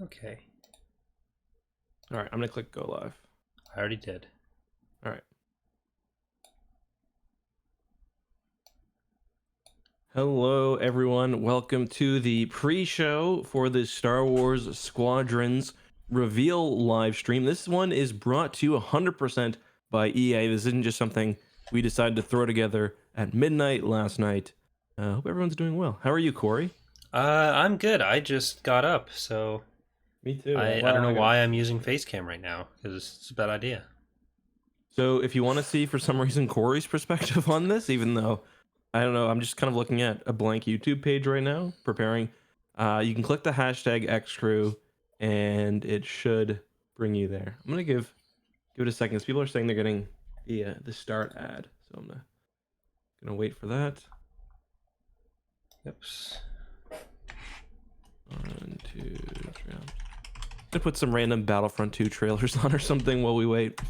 Okay. All right, I'm gonna click go live. I already did. All right. Hello, everyone. Welcome to the pre-show for the Star Wars Squadrons reveal live stream. This one is brought to you 100% by EA. This isn't just something we decided to throw together at midnight last night. Hope everyone's doing well. How are you, Corey? I'm good. I just got up, so Me too. I don't know why I'm using Facecam right now, because it's a bad idea. So if you want to see, for some reason, Corey's perspective on this, even though, I don't know, I'm just kind of looking at a blank YouTube page right now, preparing. You can click the hashtag XCrew, and it should bring you there. I'm gonna give it a second. People are saying they're getting the start ad, so I'm gonna wait for that. Oops. 1, 2, 3. To put some random Battlefront 2 trailers on or something while we wait.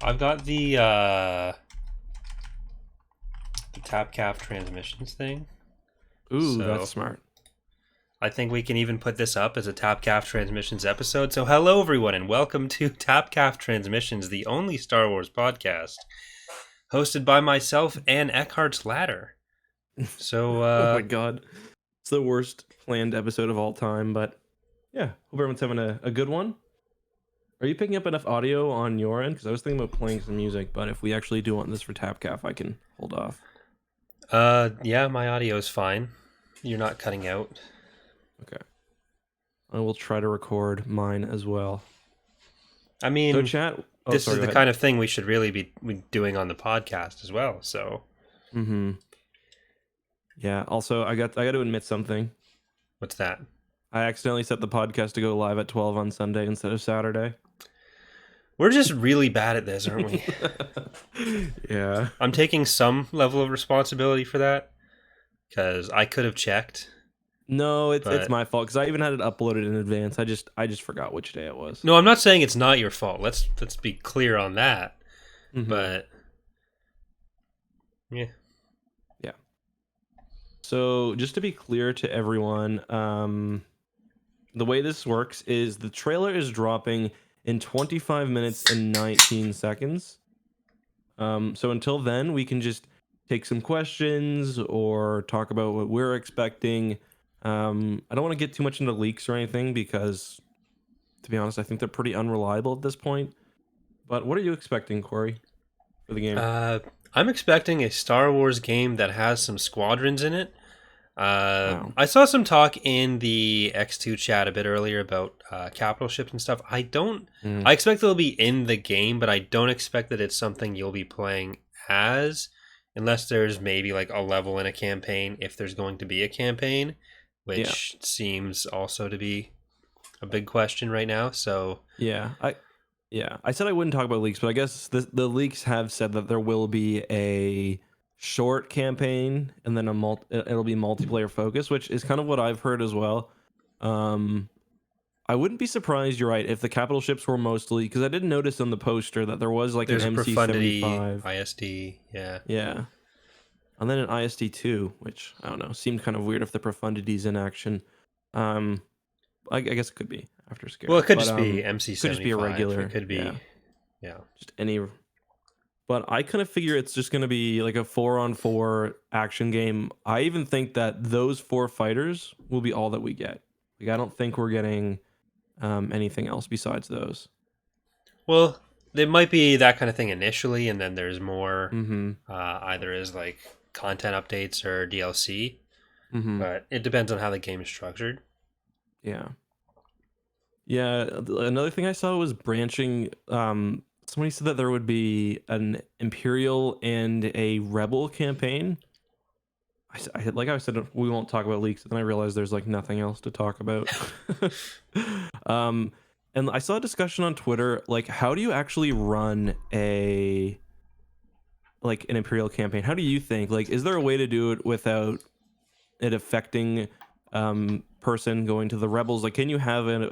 I've got the tap-calf transmissions thing. Ooh, that's smart. I think we can even put this up as a tap-calf transmissions episode. So hello, everyone, and welcome to tap-calf transmissions, the only Star Wars podcast, hosted by myself and EckhartsLadder. So, oh my god. It's the worst planned episode of all time, but yeah, hope everyone's having a good one. Are you picking up enough audio on your end? Because I was thinking about playing some music, but if we actually do want this for TapCaf, I can hold off. Yeah, my audio is fine. You're not cutting out. Okay. I will try to record mine as well. I mean, so chat. This is the kind of thing we should really be doing on the podcast as well. So. Mm-hmm. Yeah. Also, I got to admit something. What's that? I accidentally set the podcast to go live at 12 on Sunday instead of Saturday. We're just really bad at this, aren't we? Yeah. I'm taking some level of responsibility for that because I could have checked. No, it's my fault because I even had it uploaded in advance. I just forgot which day it was. No, I'm not saying it's not your fault. Let's be clear on that. Mm-hmm. But yeah. So just to be clear to everyone, the way this works is the trailer is dropping in 25 minutes and 19 seconds. So until then, we can just take some questions or talk about what we're expecting. I don't want to get too much into leaks or anything because, to be honest, I think they're pretty unreliable at this point. But what are you expecting, Corey, for the game? I'm expecting a Star Wars game that has some Squadrons in it. Wow. I saw some talk in the X2 chat a bit earlier about capital ships and stuff. I expect they'll be in the game, but I don't expect that it's something you'll be playing as, unless there's maybe like a level in a campaign, if there's going to be a campaign, which seems also to be a big question right now. So I said I wouldn't talk about leaks, but I guess the leaks have said that there will be a short campaign and then it'll be multiplayer focused, which is kind of what I've heard as well. I wouldn't be surprised, you're right, if the capital ships were mostly, because I did notice on the poster that there was like there's an MC-75, ISD, yeah, and then an ISD-2, which I don't know, seemed kind of weird if the Profundity's in action. I guess it could be after scare. Well, it could just be MC-75. Could just be a regular. It could be, just any. But I kind of figure it's just going to be like a 4-on-4 action game. I even think that those 4 fighters will be all that we get. Like, I don't think we're getting anything else besides those. Well, there might be that kind of thing initially, and then there's more either as like content updates or DLC. But it depends on how the game is structured. Yeah. Another thing I saw was branching. Somebody said that there would be an Imperial and a Rebel campaign. I said, we won't talk about leaks, and then I realized there's like nothing else to talk about. And I saw a discussion on Twitter, like, how do you actually run an Imperial campaign? How do you think? Like, is there a way to do it without it affecting person going to the Rebels? Like, can you have an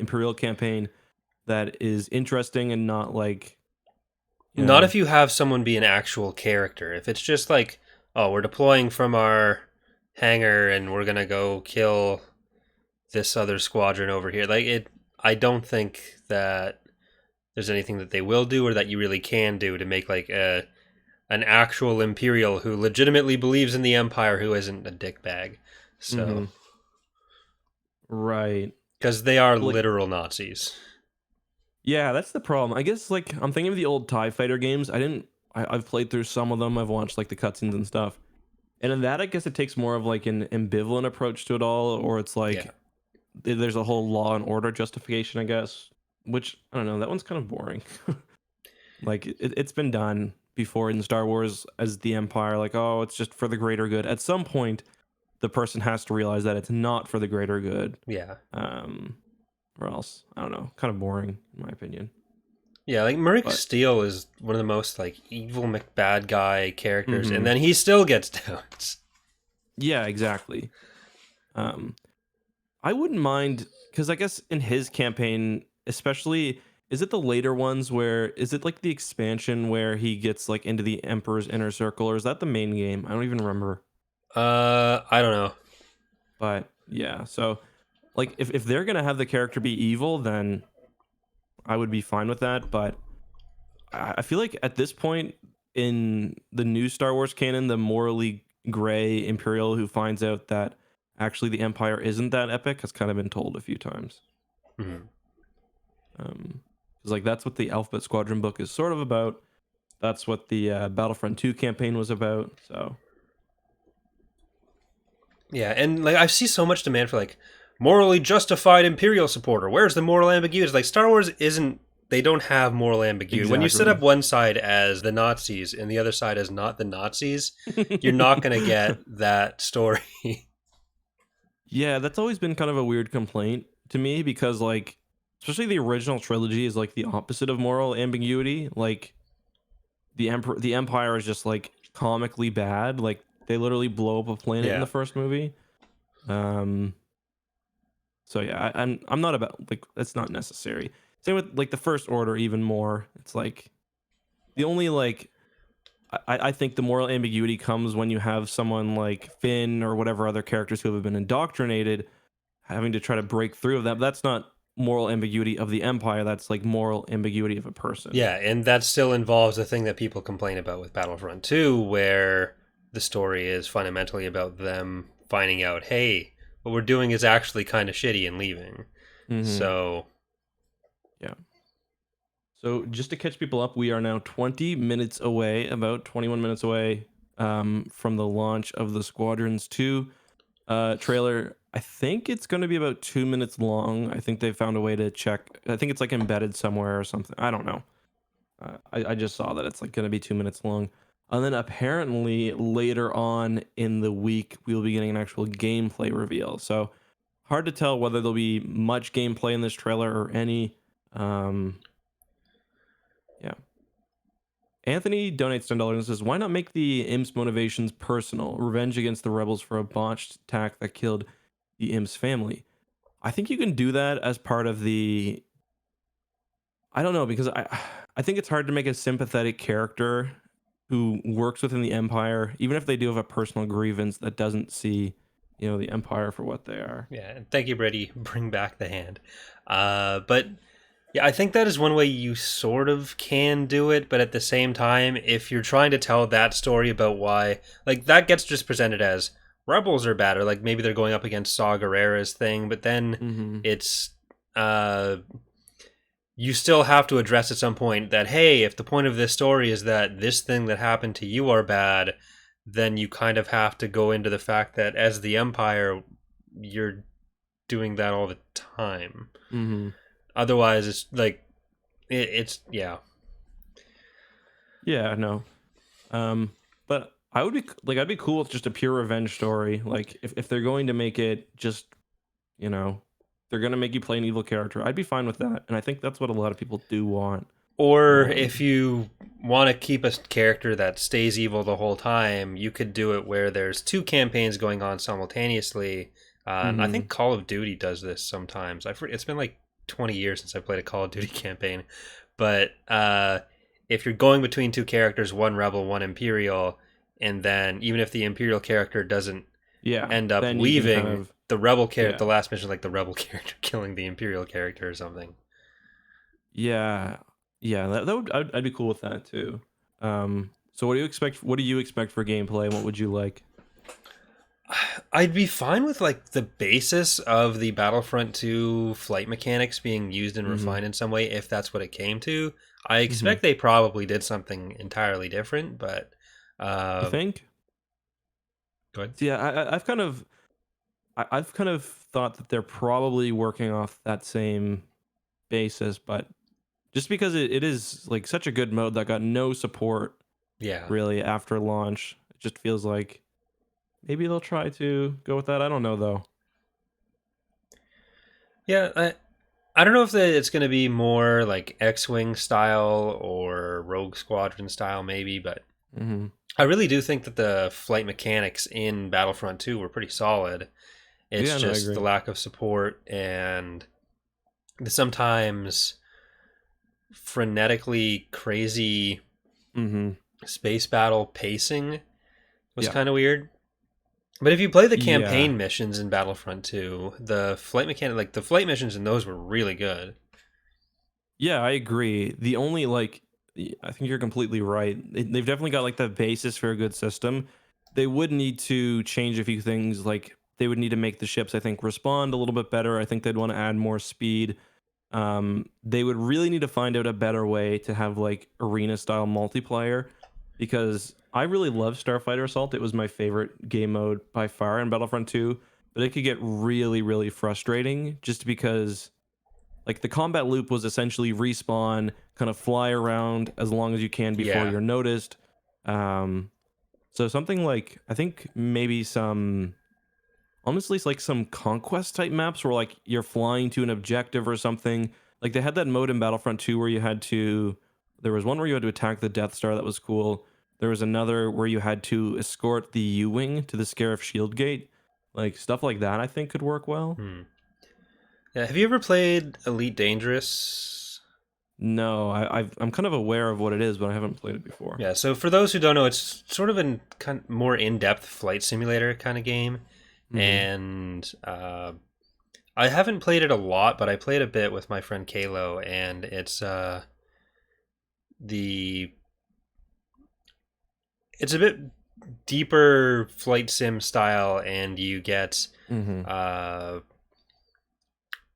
Imperial campaign that is interesting and not like, you Not know. if you have someone be an actual character. If it's just like, oh, we're deploying from our hangar and we're gonna go kill this other squadron over here. Like it, I don't think that there's anything that they will do or that you really can do to make like an actual Imperial who legitimately believes in the Empire who isn't a dickbag. So, Mm-hmm. Right. because they are Like, literal Nazis. yeah, that's the problem. I guess like I'm thinking of the old TIE Fighter games. I've played through some of them. I've watched like the cutscenes and stuff. And in that, I guess it takes more of like an ambivalent approach to it all, or it's Yeah. like there's a whole law and order justification, I guess. Which I don't know. That one's kind of boring. Like it's been done before in Star Wars as the Empire. Like, oh, it's just for the greater good. At some point, the person has to realize that it's not for the greater good. Yeah. Um, or else I don't know. Kind of boring in my opinion. Yeah, like Marik But Steele is one of the most like evil McBad guy characters, and mhm. then he still gets downs. Yeah, exactly. Um, I wouldn't mind because I guess in his campaign, especially, is it the later ones where is it like the expansion where he gets like into the Emperor's inner circle, or is that the main game? I don't even remember. I don't know. But yeah, so like if they're gonna have the character be evil, then I would be fine with that. But I feel like at this point in the new Star Wars canon, the morally gray Imperial who finds out that actually the Empire isn't that epic has kind of been told a few times. Mhm. Because like that's what the Alphabet Squadron book is sort of about. That's what the Battlefront 2 campaign was about. So Yeah, and like I see so much demand for like morally justified Imperial supporter. Where's the moral ambiguity? It's like Star Wars isn't. They don't have moral ambiguity. When you set exactly. up one side as the Nazis and the other side as not the Nazis, you're not going to get that story. Yeah, that's always been kind of a weird complaint to me because like especially the original trilogy is like the opposite of moral ambiguity. Like the Empire is just like comically bad. Like they literally blow up a planet in Yeah. the first movie. Um so yeah, I'm not about like that's not necessary. Same with like the First Order even more. It's like the only like I think the moral ambiguity comes when you have someone like Finn or whatever other characters who have been indoctrinated having to try to break through of that. That's not moral ambiguity of the Empire. That's like moral ambiguity of a person. Yeah, and that still involves the thing that people complain about with Battlefront 2, where the story is fundamentally about them finding out, hey, what we're doing is actually kind of shitty and leaving. Mm-hmm. So, Yeah. So just to catch people up, we are now 20 minutes away, about 21 minutes away from the launch of the Squadrons 2 trailer. I think it's going to be about 2 minutes long. I think they found a way to check. I think it's like embedded somewhere or something. I don't know. I just saw that it's like going to be 2 minutes long. And then apparently later on in the week, we'll be getting an actual gameplay reveal. So hard to tell whether there'll be much gameplay in this trailer or any. Yeah. Anthony donates $10 and says, "Why not make the Imp's motivations personal? Revenge against the rebels for a botched attack that killed the Imp's family." I think you can do that as part of the. I don't know because I think it's hard to make a sympathetic character who works within the Empire, even if they do have a personal grievance that doesn't see, the Empire for what they are. yeah, and thank you, Brady. Bring back the hand. But yeah, I think that is one way you sort of can do it, but at the same time, if you're trying to tell that story about why, like, that gets just presented as rebels are bad, or like maybe they're going up against Saw Gerrera's thing, but then Mm-hmm. it's, you still have to address at some point that, hey, if the point of this story is that this thing that happened to you are bad, then you kind of have to go into the fact that as the Empire, you're doing that all the time. Mm-hmm. Otherwise, it's like, it's yeah. Yeah, no. But I would be like, I'd be cool with just a pure revenge story. Like, if they're going to make it just, you know, they're gonna make you play an evil character, I'd be fine with that. And I think that's what a lot of people do want. Or if Um, you want to keep a character that stays evil the whole time, you could do it where there's two campaigns going on simultaneously. I mm-hmm. think Call of Duty does this sometimes. It's been like 20 years since I played a Call of Duty campaign, but if you're going between two characters, one rebel, one Imperial, and then even if the Imperial character doesn't Yeah, end up then you can kind leaving, of the rebel character, yeah the last mission, like the rebel character killing the Imperial character or something. yeah yeah. That would I'd be cool with that too. So what do you expect? What do you expect for gameplay? And what would you like? I'd be fine with like the basis of the Battlefront 2 flight mechanics being used and Mm-hmm. refined in some way if that's what it came to. I Mm-hmm. expect they probably did something entirely different, but You uh think? go ahead. So yeah, I've kind of thought that they're probably working off that same basis, but just because it is like such a good mode that got no support Yeah. really after launch, it just feels like maybe they'll try to go with that. I don't know though. Yeah, I don't know if it's going to be more like X-Wing style or Rogue Squadron style maybe, but Mm-hmm. I really do think that the flight mechanics in Battlefront 2 were pretty solid. It's Yeah, no, I just the agree. lack of support and the sometimes frenetically crazy Mm-hmm. space battle pacing was Yeah. kind of weird. But if you play the Yeah. campaign missions in Battlefront 2, the flight mechanic, like the flight missions in those were really good. Yeah, I agree. The only I think you're completely right. They've definitely got like the basis for a good system. They would need to change a few things. Like they would need to make the ships, I think, respond a little bit better. I think they'd want to add more speed. They would really need to find out a better way to have like arena style multiplayer because I really love Starfighter Assault. It was my favorite game mode by far in Battlefront 2, but it could get really, really frustrating just because like the combat loop was essentially respawn, kind of fly around as long as you can before Yeah. you're noticed. Um, so something like I think maybe some honestly it's like some conquest type maps where like you're flying to an objective or something. Like they had that mode in Battlefront 2 where you had to there was one where you had to attack the Death Star that was cool. There was another where you had to escort the U-wing to the Scarif Shield Gate. Like stuff like that I think could work well. Hmm. Yeah. Have you ever played Elite Dangerous? No, I'm kind of aware of what it is, but I haven't played it before. Yeah. So for those who don't know, it's sort of a kind more in-depth flight simulator kind of game, Mm-hmm. and I haven't played it a lot, but I played a bit with my friend Kalo, and the it's a bit deeper flight sim style, and you get Mm-hmm. uh,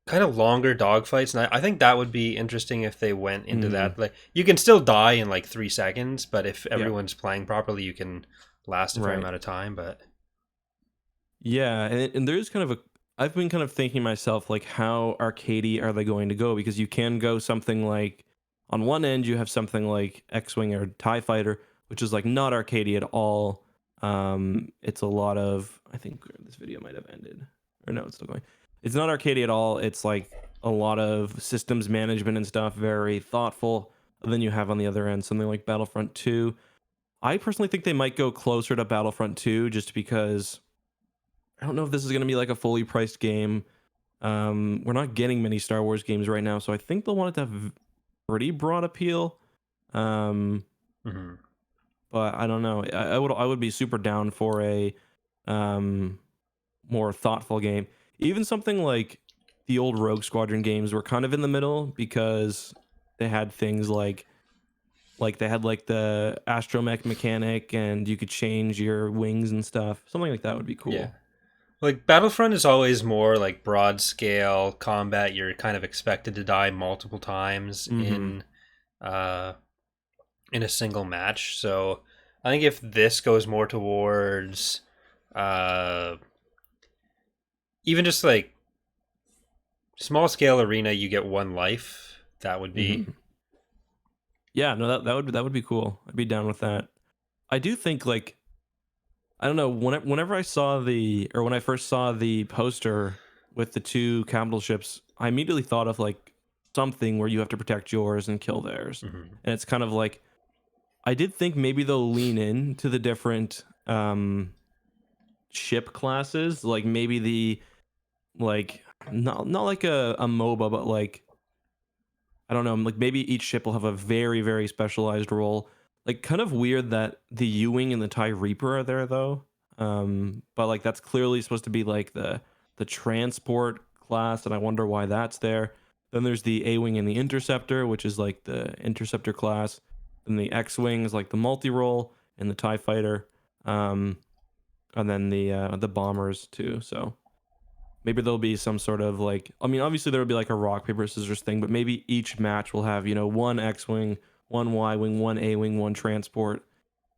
kind of longer dogfights, and I think that would be interesting if they went into Mm-hmm. that. Like you can still die in like 3 seconds, but if Yeah. everyone's playing properly, you can last a fair Right. amount of time. But Yeah, and there's kind of a I've been kind of thinking myself like how arcadey are they going to go because you can go something like on one end you have something like X-wing or TIE fighter which is like not arcadey at all. It's a lot of I think this video might have ended or no it's still going. It's not arcadey at all. It's like a lot of systems management and stuff, very thoughtful. And then you have on the other end something like Battlefront 2. I personally think they might go closer to Battlefront 2 just because I don't know if this is going to be like a fully priced game. We're not getting many Star Wars games right now, so I think they'll want it to have pretty broad appeal. Um, mhm. but I don't know. I would be super down for a um, more thoughtful game. Even something like the old Rogue Squadron games were kind of in the middle because they had things like they had like the astromech mechanic and you could change your wings and stuff. Something like that would be Yeah. cool. Like Battlefront is always more like broad scale combat. You're kind of expected to die multiple times Mm-hmm. uh, in a single match. So I think if this goes more towards uh, even just like small scale arena, you get one life. That would be Mm-hmm. Yeah, no, that would be cool. I'd be down with that. I do think like I don't know whenever I saw the or when I first saw the poster with the two capital ships, I immediately thought of like something where you have to protect yours and kill theirs, mhm. and it's kind of like I did think maybe they'll lean in to the different ship classes, like maybe the like not like a MOBA, but like don't know, like maybe each ship will have a very, very specialized role. Like kind of weird that the U-wing and the TIE Reaper are there though. But like that's clearly supposed to be like the transport class, and I wonder why that's there. Then there's the A-wing and the Interceptor, which is like the Interceptor class. Then the X-wing is like the multi-role, and the TIE Fighter. And then the bombers too. So maybe there'll be some sort of like, I mean, obviously there will be like a rock paper scissors thing, but maybe each match will have, you know, one X-wing, one Y-wing, one A-wing, one transport,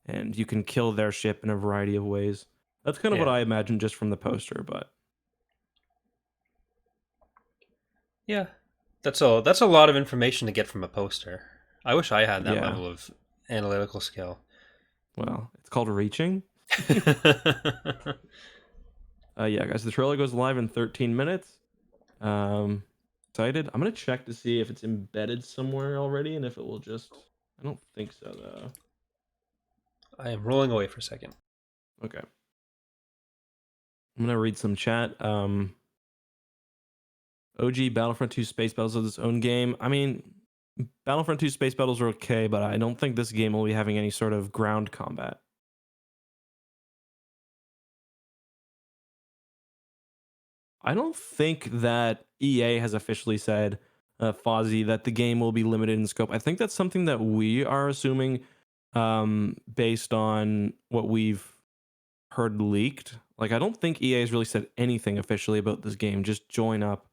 and you can kill their ship in a variety of ways. That's kind of what Yeah. I imagine just from the poster, but Yeah, that's a lot of information to get from a poster. I wish I had that yeah. level of analytical skill. Well, it's called reaching. Yeah, guys, the trailer goes live in 13 minutes. Excited. I'm gonna check to see if it's embedded somewhere already, and if it will just. I don't think so though. I am rolling away for a second. Okay. I'm gonna read some chat. OG Battlefront 2 Space Battles is its own game. I mean, Battlefront 2 Space Battles are okay, but I don't think this game will be having any sort of ground combat. I don't think that EA has officially said, Fozzie, that the game will be limited in scope. I think that's something that we are assuming, based on what we've heard leaked. Like, I don't think EA has really said anything officially about this game. Just join up.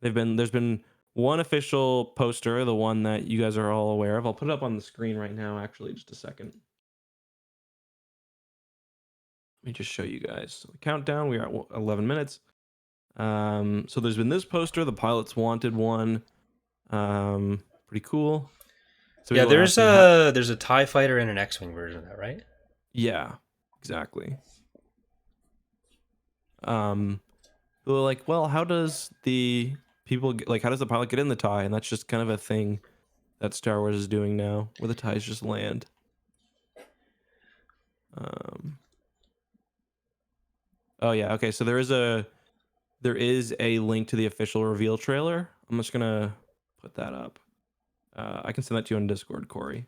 There's been one official poster, the one that you guys are all aware of. I'll put it up on the screen right now, actually, just a second. Let me just show you guys. So the countdown, we are at 11 minutes. So there's been this poster, the Pilots Wanted one. Pretty cool. So Yeah, people are there's asking how. there's a TIE fighter and an X-wing version of that, right? Yeah, exactly. People are like, well, how does the how does the pilot get in the tie? And that's just kind of a thing that Star Wars is doing now, where the ties just land. Oh yeah, okay. So there is a link to the official reveal trailer. I'm just gonna put that up. I can send that to you on Discord, Corey.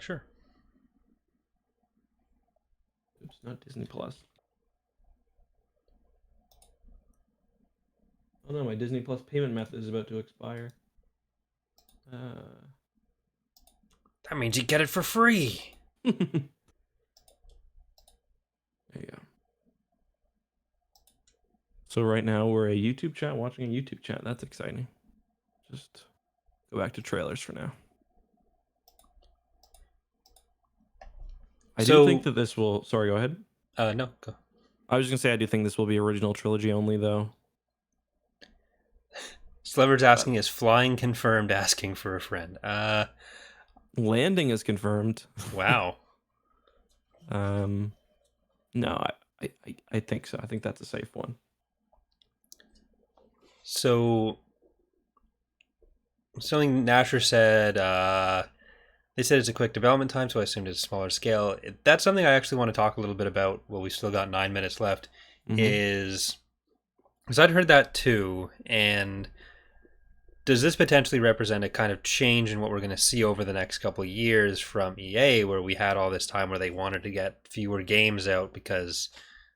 Sure. Oops, not Disney Plus. Oh no, my Disney Plus payment method is about to expire. That means you get it for free. There you go. So right now we're a YouTube chat, watching a YouTube chat. That's exciting. Just go back to trailers for now. I do think that this will. Sorry, go ahead. No, go. I was just gonna say I do think this will be original trilogy only, though. Slever's asking, is flying confirmed? Asking for a friend. Landing is confirmed. Wow. No, I think so. I think that's a safe one. So something Nasher said, they said it's a quick development time, so I assumed it's a smaller scale. That's something I actually want to talk a little bit about. Well, we've still got 9 minutes left. Is because I'd heard that too, and does this potentially represent a kind of change in what we're going to see over the next couple of years from EA, where we had all this time where they wanted to get fewer games out because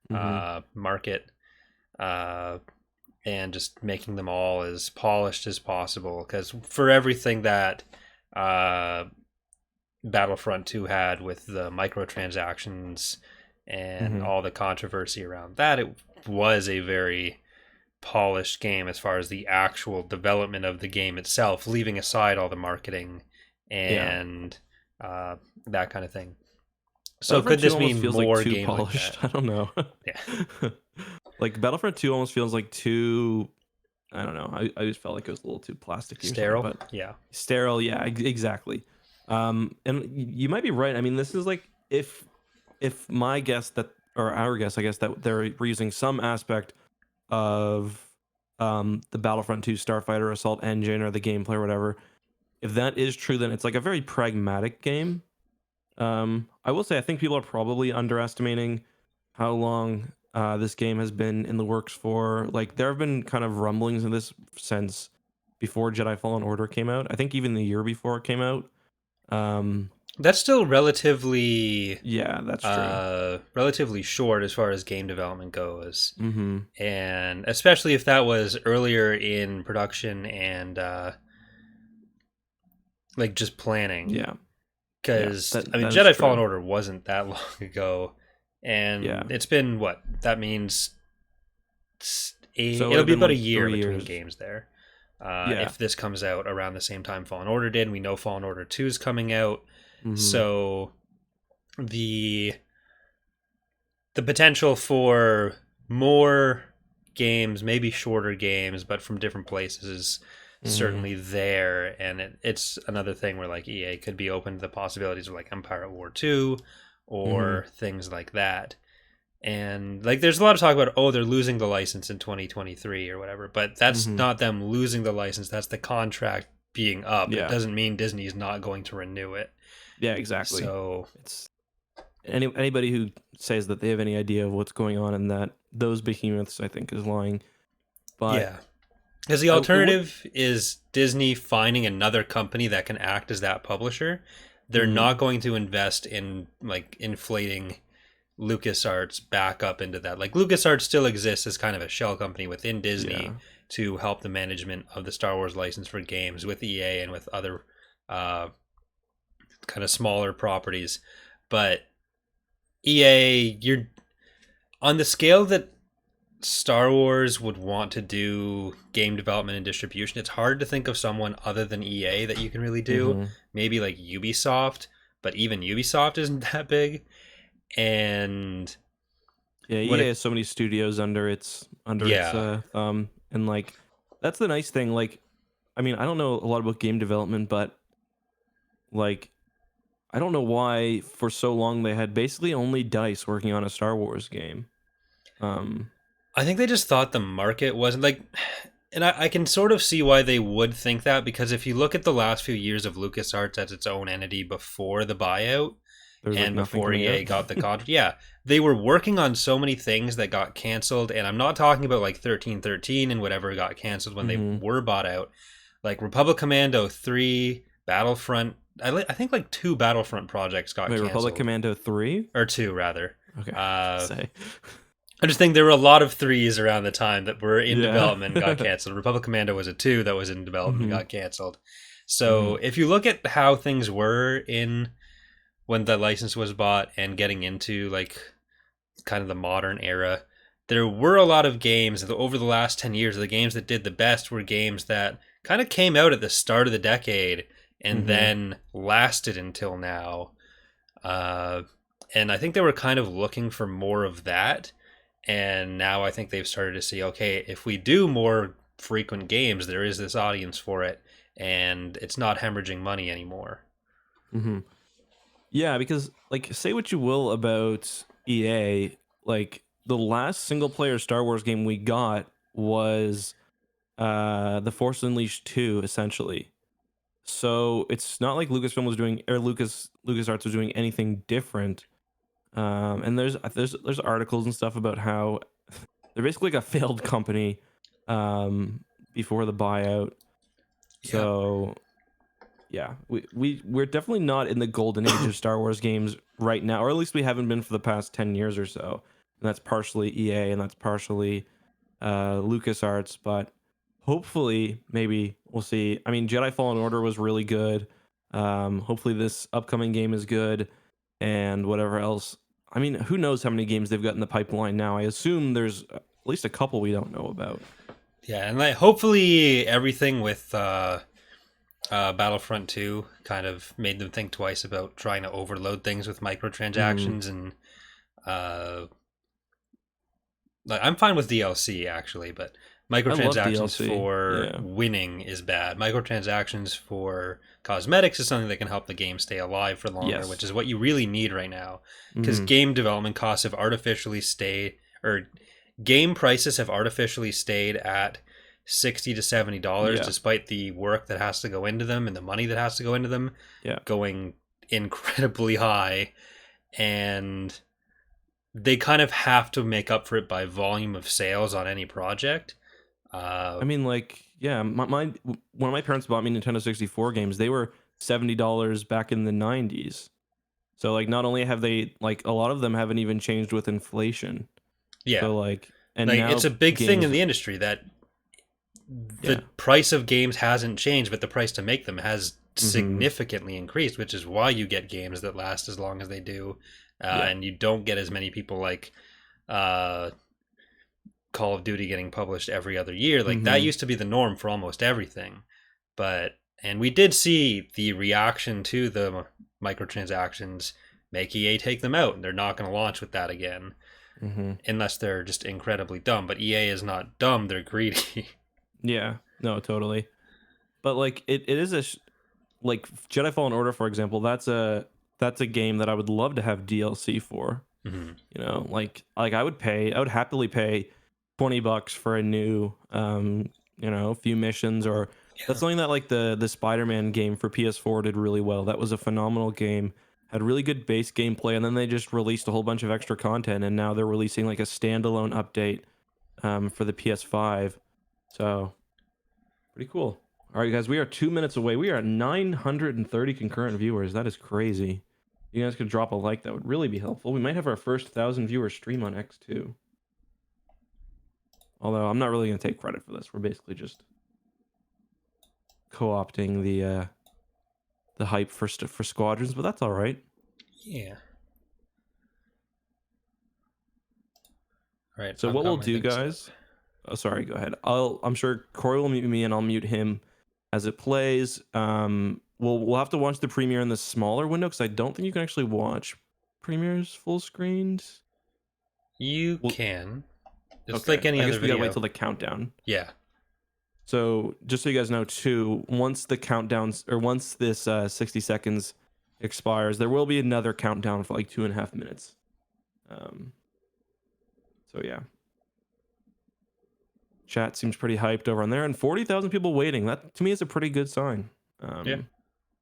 market, and just making them all as polished as possible? Because for everything that Battlefront 2 had with the microtransactions and all the controversy around that, it was a very polished game as far as the actual development of the game itself, leaving aside all the marketing and that kind of thing. So could this mean more like game polished? like that? I don't know. Yeah. Like Battlefront 2 almost feels like too. I don't know. I just felt like it was a little too plasticky. Sterile. But Yeah. Sterile. Yeah. Exactly. And you might be right. I mean, this is like if my guess that, or our guess, I guess, that they're reusing some aspect of the Battlefront 2 Starfighter Assault engine or the gameplay or whatever. If that is true, then it's like a very pragmatic game. I will say I think people are probably underestimating how long this game has been in the works for. Like there have been kind of rumblings of this since before Jedi Fallen Order came out. I think even the year before it came out. Um, That's still relatively yeah, that's true. relatively short as far as game development goes. Mm-hmm. And especially if that was earlier in production and like just planning. Yeah, yeah, Because I mean, that is Jedi Fallen true. Order wasn't that long ago, Yeah, and it's been what that means. so it would It'll have be been about a like year 3 years. between games there. Yeah. If this comes out around the same time Fallen Order did, we know Fallen Order 2 is coming out, Mm-hmm. so the the potential for more games, maybe shorter games, but from different places is Mm-hmm. certainly there. And it's another thing where like EA could be open to the possibilities of like Empire at War 2 Mm-hmm. or things like that. And like there's a lot of talk about, oh, they're losing the license in 2023 or whatever, but that's Mm-hmm. not them losing the license, that's the contract being up. It Yeah. doesn't mean Disney's not going to renew it. Yeah, exactly. So It's anybody who says that they have any idea of what's going on in that those behemoths, I think, is lying. But yeah, because the it would. alternative is Disney finding another company that can act as that publisher. They're Mm-hmm. not going to invest in like inflating LucasArts back up into that. Like LucasArts still exists as kind of a shell company within Disney Yeah. to help the management of the Star Wars license for games with EA and with other uh, kind of smaller properties. But EA, you're on the scale that Star Wars would want to do game development and distribution, it's hard to think of someone other than EA that you can really do. Mm-hmm. Maybe like Ubisoft, but even Ubisoft isn't that big. And Yeah, when EA it, has so many studios under its yeah, thumb, and like that's the nice thing. Like, I mean, I don't know a lot about game development, but like, I don't know why for so long they had basically only DICE working on a Star Wars game. Um, I think they just thought the market wasn't like, and I can sort of see why they would think that because if you look at the last few years of LucasArts as its own entity before the buyout, there's like and nothing before coming EA out. got the contract. Yeah, they were working on so many things that got canceled, and I'm not talking about like 1313 and whatever got canceled when they Mm-hmm. were bought out. Like Republic Commando 3, Battlefront. I think like 2 Battlefront projects got Wait, Republic canceled, Commando 3? or 2 rather. Okay, Uh, say. I just think there were a lot of 3s around the time that were in Yeah. development and got canceled. Republic Commando was a 2 that was in development and Mm-hmm. got canceled. Mm-hmm. So if you look at how things were in when the license was bought and getting into like kind of the modern era, there were a lot of games over the last 10 years. The games that did the best were games that kind of came out at the start of the decade and Mm-hmm. then lasted until now. Uh, and I think they were kind of looking for more of that. And now I think they've started to see, okay, if we do more frequent games, there is this audience for it, and it's not hemorrhaging money anymore. Mm-hmm. Yeah, because like say what you will about EA, like the last single player Star Wars game we got was The Force Unleashed 2 essentially. So it's not like Lucasfilm was doing or LucasArts was doing anything different. And there's articles and stuff about how they're basically like a failed company um before the buyout. Yeah. So yeah, we're definitely not in the golden age of Star Wars games right now, or at least we haven't been for the past 10 years or so. And that's partially EA and that's partially LucasArts, but hopefully maybe we'll see. I mean, Jedi Fallen Order was really good. Hopefully this upcoming game is good, and whatever else. I mean, who knows how many games they've got in the pipeline now? I assume there's at least a couple we don't know about. Yeah, and like hopefully everything with Battlefront 2 kind of made them think twice about trying to overload things with Mm, microtransactions and uh, like I'm fine with DLC actually, but I love microtransactions DLC. for Yeah. winning is bad. Microtransactions for cosmetics is something that can help the game stay alive for longer, which Yes. is what you really need right now. Because Mm-hmm. game development costs have artificially stayed, or game prices have artificially stayed at $60 to $70, Yeah. despite the work that has to go into them and the money that has to go into them Yeah. going incredibly high. And they kind of have to make up for it by volume of sales on any project. I mean, like yeah, my when my parents bought me Nintendo 64 games, they were $70 back in the 90s. So like not only have they like a lot of them haven't even changed with inflation. Yeah, So like and like it's now a big thing in games the industry that yeah. the price of games hasn't changed, but the price to make them has Mhm. significantly increased, which is why you get games that last as long as they do, Yeah. and you don't get as many people like uh, Call of Duty getting published every other year. Like that Mhm. used to be the norm for almost everything, but and we did see the reaction to the microtransactions make EA take them out, and they're not going to launch with that again Mhm. unless they're just incredibly dumb. But EA is not dumb; they're greedy. Yeah. No, totally. But like it is like Jedi Fallen Order, for example, that's a game that I would love to have DLC for. Mhm. You know, like I would happily pay $20 for a new you know, few missions. Or that's Yeah. something that like the Spider-Man game for PS4 did really well. That was a phenomenal game. Had really good base gameplay, and then they just released a whole bunch of extra content, and now they're releasing like a standalone update for the PS5. So pretty cool. All right, guys, we are 2 minutes away. We are at 930 concurrent viewers. That is crazy. You guys could drop a like. That would really be helpful. We might have our first 1,000 viewer stream on X2. Although I'm not really going to take credit for this. We're basically just co-opting the hype for Squadrons, but that's all right. Yeah. All right. So I've what got we'll my do, thing set up. guys? Oh, sorry. Go ahead. I'm sure Corey will mute me, and I'll mute him as it plays. We'll have to watch the premiere in the smaller window because I don't think you can actually watch premieres full screens. You Well, can. It's okay. like any I other guess we gotta wait video. till the countdown. Yeah. So just so you guys know too, once the countdowns or once this 60 seconds expires, there will be another countdown for like 2.5 minutes. Um, so yeah, chat seems pretty hyped over on there, and 40,000 people waiting. That to me is a pretty good sign. Yeah.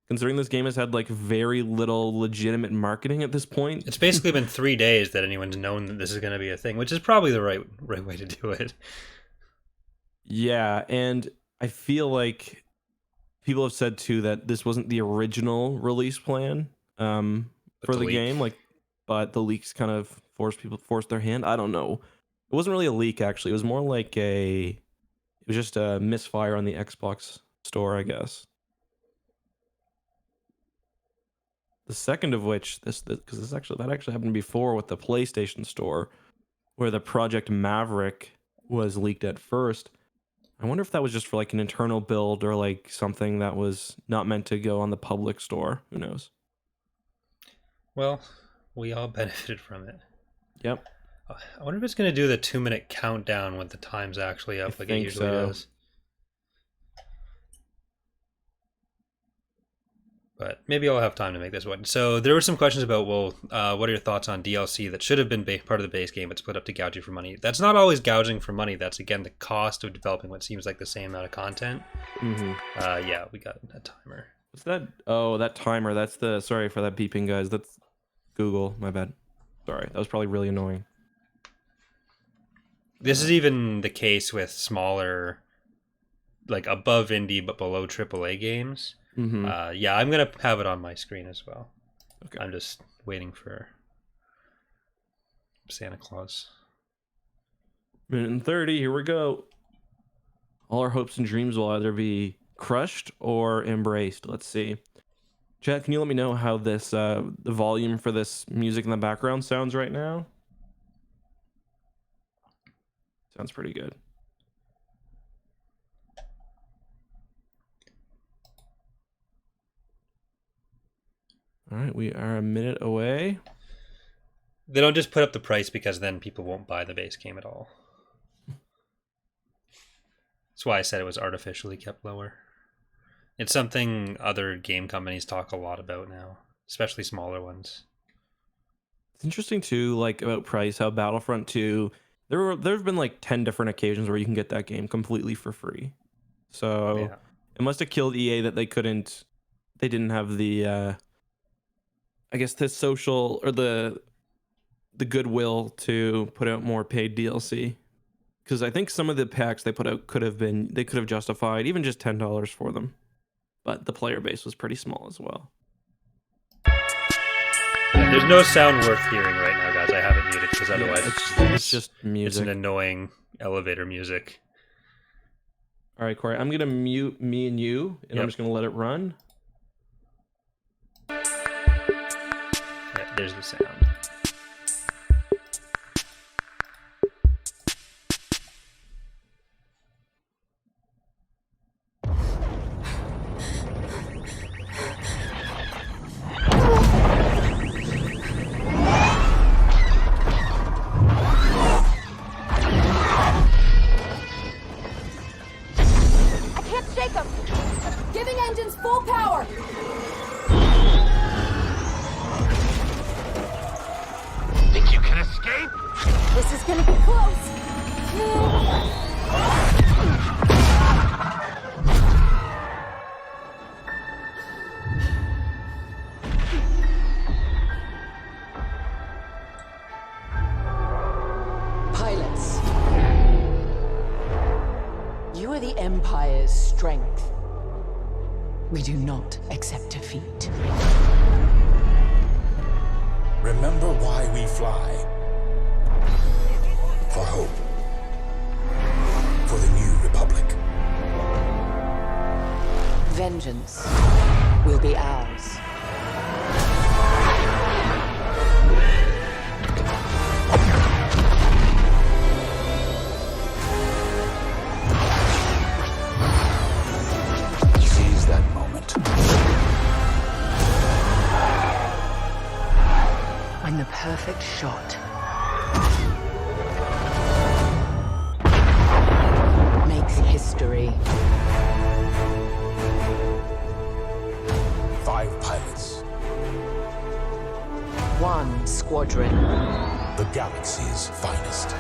Considering this game has had like very little legitimate marketing at this point. It's basically been 3 days that anyone's known that this is going to be a thing, which is probably the right way to do it. Yeah, and I feel like people have said too that this wasn't the original release plan But for the the leak. game, like, but the leaks kind of forced their hand. I don't know. It wasn't really a leak actually. It was more like it was just a misfire on the Xbox store, I guess. The second of which this because that actually happened before with the PlayStation Store, where the Project Maverick was leaked at first. I wonder if that was just for like an internal build or like something that was not meant to go on the public store. Who knows? Well, we all benefited from it. Yep, I wonder if it's going to do the 2 minute countdown when the time's actually I up like it think usually so. does. But maybe I'll have time to make this one. So there were some questions about, well, what are your thoughts on DLC that should have been part of the base game but split up to gouge you for money? That's not always gouging for money. That's, again, the cost of developing what seems like the same amount of content. Mm-hmm. Yeah, we got a timer. What's that? Oh, that timer. That's the. Sorry for that beeping, guys. That's Google. My bad. Sorry, that was probably really annoying. This is even the case with smaller, like above indie but below AAA games. Mm-hmm. Yeah, I'm going to have it on my screen as well. Okay. I'm just waiting for Santa Claus. Minute and 30. Here we go. All our hopes and dreams will either be crushed or embraced. Let's see. Chat, can you let me know how this the volume for this music in the background sounds right now? Sounds pretty good. All right, we are a minute away. They don't just put up the price because then people won't buy the base game at all. That's why I said it was artificially kept lower. It's something other game companies talk a lot about now, especially smaller ones. It's interesting too, like about price, how Battlefront 2, there have been like 10 different occasions where you can get that game completely for free. So Yeah. it must have killed EA that they didn't have the I guess the social or the goodwill to put out more paid DLC. because I think some of the packs they put out could have justified even just $10 for them, but the player base was pretty small as well. Yeah, there's no sound worth hearing right now, guys. I have it muted because otherwise it's just music. It's an annoying elevator music. All right, Corey, I'm gonna mute me and you, and I'm just gonna let it run. Yeah, there's the sound. Empire's strength. We do not accept defeat. Remember why we fly. For hope. For the new republic. Vengeance will be ours. Seize that moment. When the perfect shot makes history. 5 pilots. 1 squadron. The galaxy's finest.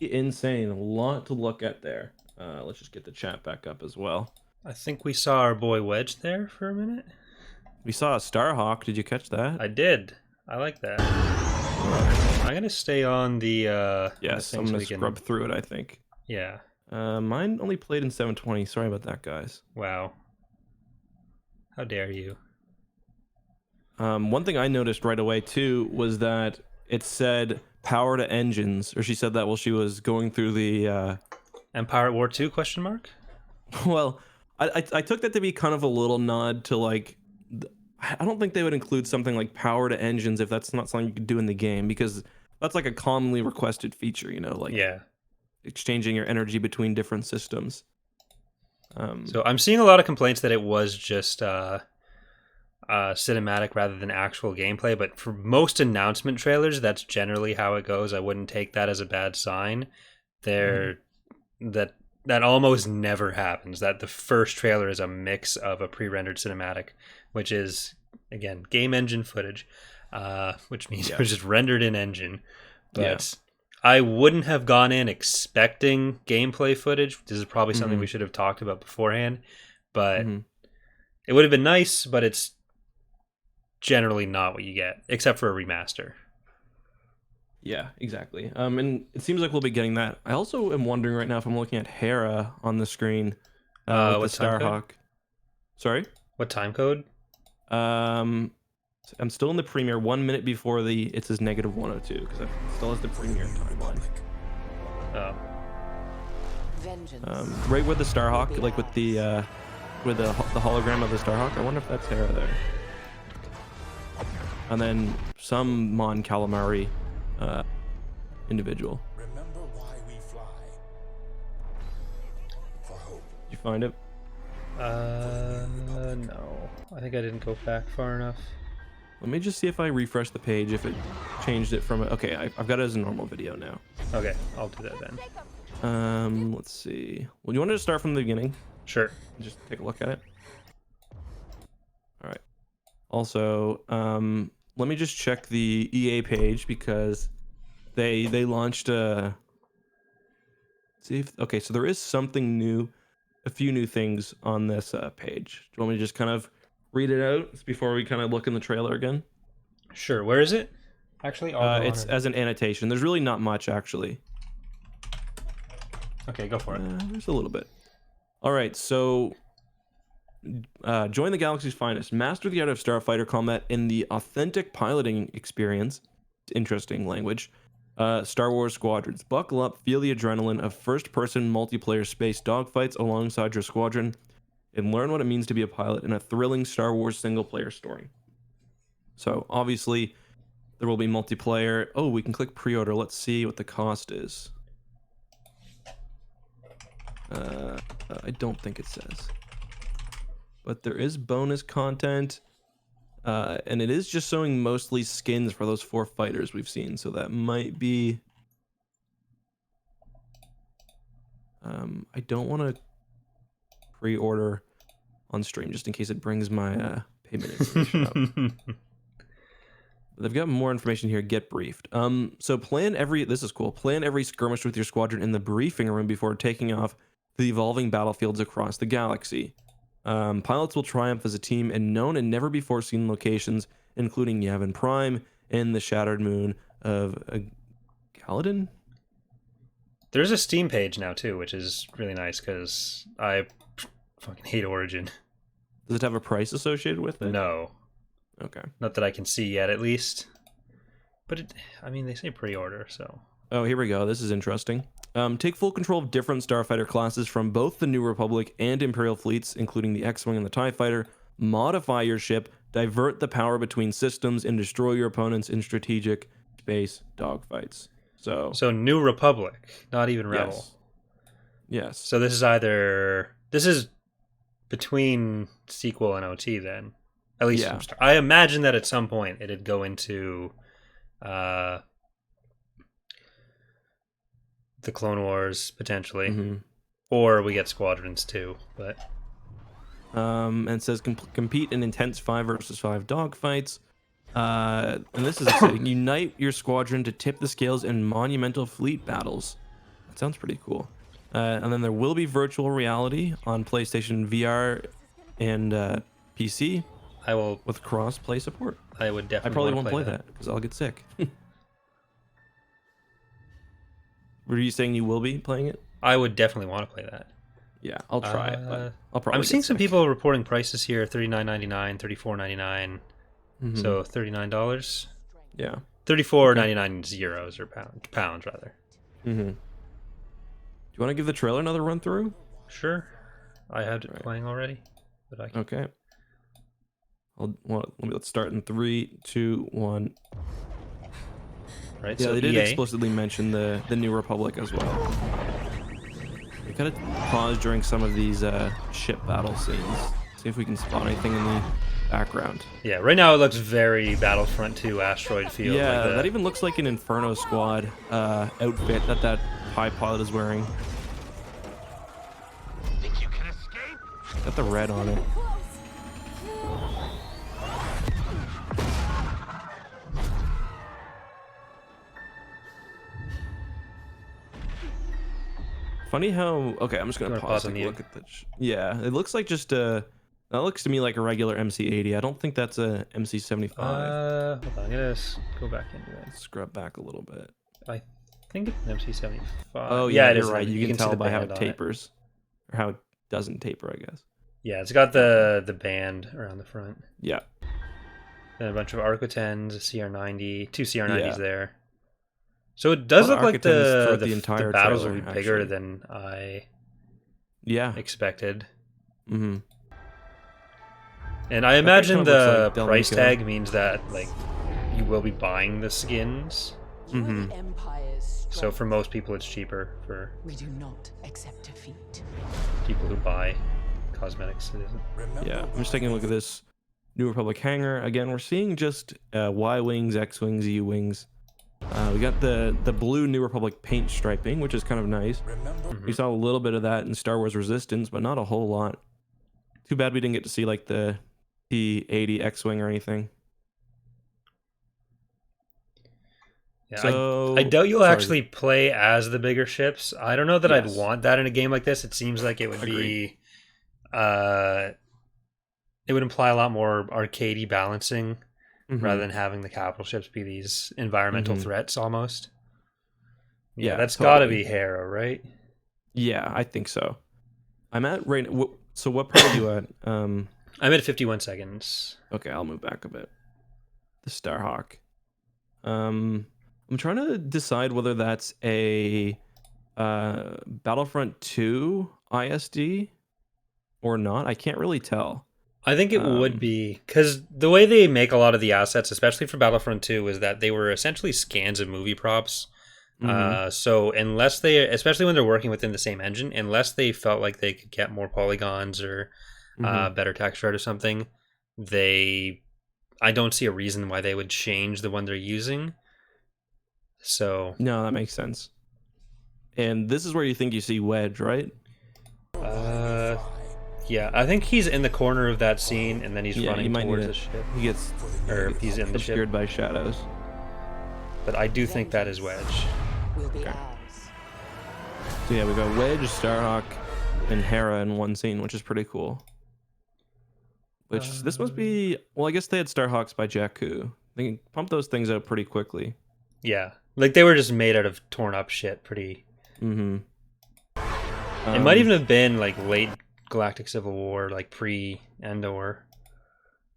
Insane. A lot to look at there. Let's just get the chat back up as well. I think we saw our boy Wedge there for a minute. We saw a Starhawk. Did you catch that? I did. I like that. I'm gonna stay on the yes, I'm gonna scrub through it, I think. Yeah. Mine only played in 720. Sorry about that, guys. Wow. How dare you? One thing I noticed right away too was that it said power to engines, or she said that while she was going through the Empire at War 2 question mark? Well, I took that to be kind of a little nod to like I don't think they would include something like power to engines if that's not something you could do in the game, because that's like a commonly requested feature, you know, like exchanging your energy between different systems. So I'm seeing a lot of complaints that it was just cinematic rather than actual gameplay, but for most announcement trailers, that's generally how it goes. I wouldn't take that as a bad sign. That almost never happens. That the first trailer is a mix of a pre-rendered cinematic, which is again game engine footage, which means it was just rendered in engine. But I wouldn't have gone in expecting gameplay footage. This is probably something we should have talked about beforehand, but it would have been nice. But it's generally not what you get, except for a remaster. Yeah, exactly. And it seems like we'll be getting that. I also am wondering right now if I'm looking at Hera on the screen with the Starhawk. Sorry? What time code? I'm still in the premiere 1 minute before it says -102 because it still has the premiere timeline. Oh. Right with the Starhawk, like with the hologram of the Starhawk. I wonder if that's Hera there. And then some Mon Calamari individual. Remember why we fly. For hope. Did you find it? No. I think I didn't go back far enough. Let me just see if I refresh the page, if it changed it from... Okay, I've got it as a normal video now. Okay, I'll do that then. Let's see. Well, you wanted to start from the beginning? Sure. Just take a look at it. All right. Also, let me just check the EA page because they launched a... See if... Okay, so there is something new, a few new things on this page. Do you want me to just kind of read it out before we kind of look in the trailer again? Sure. Where is it? Actually, it's as an annotation. There's really not much, actually. Okay, go for it. There's a little bit. All right, so join the galaxy's finest. Master the art of starfighter combat in the authentic piloting experience. Interesting language. Star Wars Squadrons. Buckle up, feel the adrenaline of first-person multiplayer space dogfights alongside your squadron, and learn what it means to be a pilot in a thrilling Star Wars single-player story. So, obviously, there will be multiplayer. Oh, we can click pre-order. Let's see what the cost is. I don't think it says. But there is bonus content. And it is just showing mostly skins for those 4 fighters we've seen. So that might be... I don't want to pre-order on stream just in case it brings my payment information up. They've got more information here. Get briefed. So plan every... This is cool. Plan every skirmish with your squadron in the briefing room before taking off the evolving battlefields across the galaxy. Pilots will triumph as a team in known and never before seen locations, including Yavin Prime and the shattered moon of Galadin. There's a Steam page now too, which is really nice because I fucking hate Origin. Does it have a price associated with it? No. Okay. Not that I can see yet, at least. But I mean, they say pre-order, so. Oh, here we go. This is interesting. Take full control of different starfighter classes from both the New Republic and Imperial fleets, including the X-Wing and the TIE Fighter. Modify your ship, divert the power between systems, and destroy your opponents in strategic space dogfights. So New Republic, not even Rebel. Yes. So this is between sequel and OT then. At least from start. I imagine that at some point it'd go into the Clone Wars potentially, or we get Squadrons too. But and it says compete in intense 5 versus 5 dogfights. And this is exciting. Unite your squadron to tip the scales in monumental fleet battles. That sounds pretty cool. And then there will be virtual reality on PlayStation VR and PC. I will with cross-play support. I would definitely. I probably won't play that because I'll get sick. Were you saying you will be playing it? I would definitely want to play that. Yeah, I'll try it. But I'll probably. I'm seeing some people reporting prices here: $39.99, $34.99. So $39. Yeah. 34.99 euros or pounds rather. Do you want to give the trailer another run through? Sure. I had it playing already, but I can... Okay. Let's start in 3, 2, 1. Right. Yeah, so they did EA. explicitly mention the New Republic as well. We gotta pause during some of these ship battle scenes. See if we can spot anything in the background. Yeah, right now it looks very Battlefront 2 asteroid field. Yeah, like that even looks like an Inferno Squad outfit that TIE pilot is wearing. Think you can escape? Got the red on it. Funny how... Okay, I'm just gonna pause and look at the... Yeah, it looks like just a... That looks to me like a regular MC80. I don't think that's a MC75. hold on, I'm gonna go back into it. Scrub back a little bit. I think it's an MC75. Oh yeah, it is. you're right. You can tell by how it band tapers. Or how it doesn't taper, I guess. Yeah, it's got the band around the front. Yeah. And a bunch of Arco 10s, a CR90, 2 CR90s Yeah. there. So it does look like the entire battles trailer, will be bigger actually. than I expected. And I imagine kind of looks the like Del price Nico. tag means that like you will be buying the skins. So for most people it's cheaper for We do not accept defeat. people who buy cosmetics. It isn't. Yeah, I'm just taking a look at this New Republic hangar. Again, we're seeing just Y-wings, X-wings, U-wings. We got the blue New Republic paint striping, which is kind of nice. We saw a little bit of that in Star Wars Resistance, but not a whole lot. Too bad we didn't get to see like the P-80 X-wing or anything. Yeah, So, I doubt you'll sorry. actually play as the bigger ships. I don't know that I'd Yes. want that in a game like this. It seems like it would Agreed. be, it would imply a lot more arcadey balancing Mhm. rather than having the capital ships be these environmental Mhm. threats almost. Yeah, That's got to totally. be Hera, right? Yeah, I think so. I'm at right. So what part are you at? I'm at 51 seconds. Okay, I'll move back a bit. The Starhawk. I'm trying to decide whether that's a Battlefront 2 ISD or not. I can't really tell. I think it would be, because the way they make a lot of the assets, especially for Battlefront 2, is that they were essentially scans of movie props. So unless they, especially when they're working within the same engine, unless they felt like they could get more polygons or better texture out or something, I don't see a reason why they would change the one they're using. So No, that makes sense. And this is where you think you see Wedge, right? yeah, I think he's in the corner of that scene, and then he's Yeah, you running might need towards it. the ship, He gets or he's in the ship. obscured by shadows. But I do think that is Wedge. Will be Okay. ours. So yeah, we got Wedge, Starhawk, and Hera in one scene, which is pretty cool. Which this must be. Well, I guess they had Starhawks by Jakku. They can pump those things out pretty quickly. Yeah, like they were just made out of torn up shit. Pretty. Mm-hmm. It might even have been like late Galactic Civil War, like pre-Endor.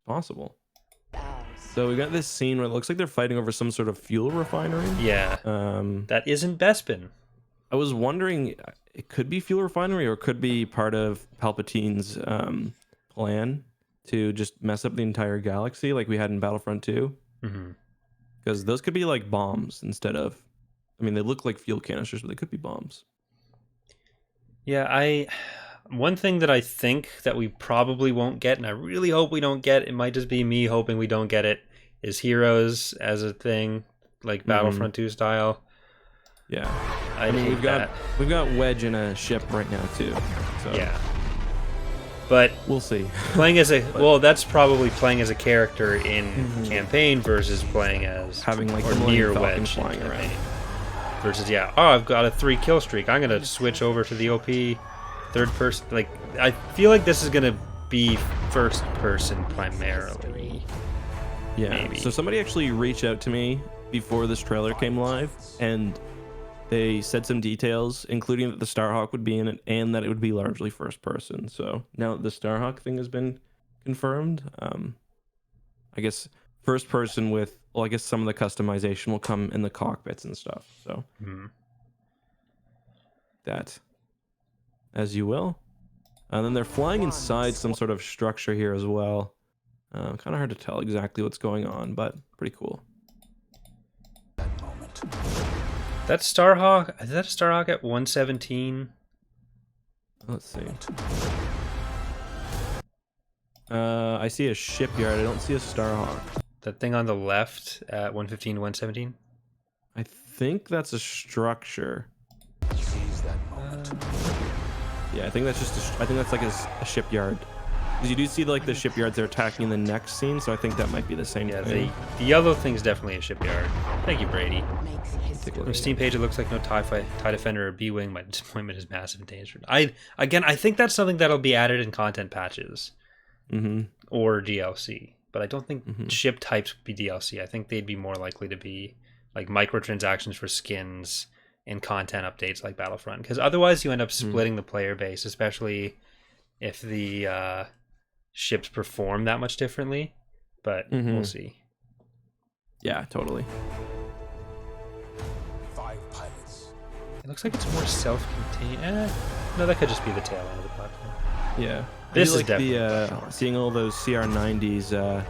Possible. Ours. So we got this scene where it looks like they're fighting over some sort of fuel refinery. Yeah, that isn't Bespin. I was wondering, it could be fuel refinery or it could be part of Palpatine's plan to just mess up the entire galaxy like we had in Battlefront 2. Because those could be like bombs instead of, I mean, they look like fuel canisters, but they could be bombs. Yeah, one thing that I think that we probably won't get, and I really hope we don't get, it might just be me hoping we don't get it, is heroes as a thing, like Battlefront 2 style. Yeah. I mean, we've got Wedge in a ship right now too. So yeah. But we'll see. playing as a well, that's probably playing as a character in campaign versus playing as Having like or the near Millennium Falcon Wedge in flying campaign. around. Versus I've got a 3 kill streak. I'm gonna switch over to the OP third person. Like I feel like this is gonna be first person primarily. Yeah. Maybe. So somebody actually reached out to me before this trailer came live, and they said some details, including that the Starhawk would be in it and that it would be largely first person. So now that the Starhawk thing has been confirmed, I guess first person with, well, I guess some of the customization will come in the cockpits and stuff. So that, as you will. And then they're flying inside some sort of structure here as well. Kind of hard to tell exactly what's going on, but pretty cool. That's Starhawk. Is that a Starhawk at 117? Let's see. I see a shipyard. I don't see a Starhawk. That thing on the left at 115 to 117? I think that's a structure. Yeah, I think that's just. I think that's like a shipyard. Because you do see like the shipyards they're attacking in the next scene, so I think that might be the same Yeah, thing. the yellow thing's definitely a shipyard. Thank you, Brady. Makes Take a history. look. From Steam page, it looks like no TIE Defender or B-Wing. My disappointment is massive and dangerous. I think that's something that'll be added in content patches or DLC. But I don't think ship types would be DLC. I think they'd be more likely to be like microtransactions for skins and content updates like Battlefront. Because otherwise you end up splitting the player base, especially if the ships perform that much differently. But we'll see. Yeah, totally. 5 pilots. It looks like it's more self-contained. No, that could just be the tail end of the platform. Yeah. This I is like definitely the seeing all those CR90s.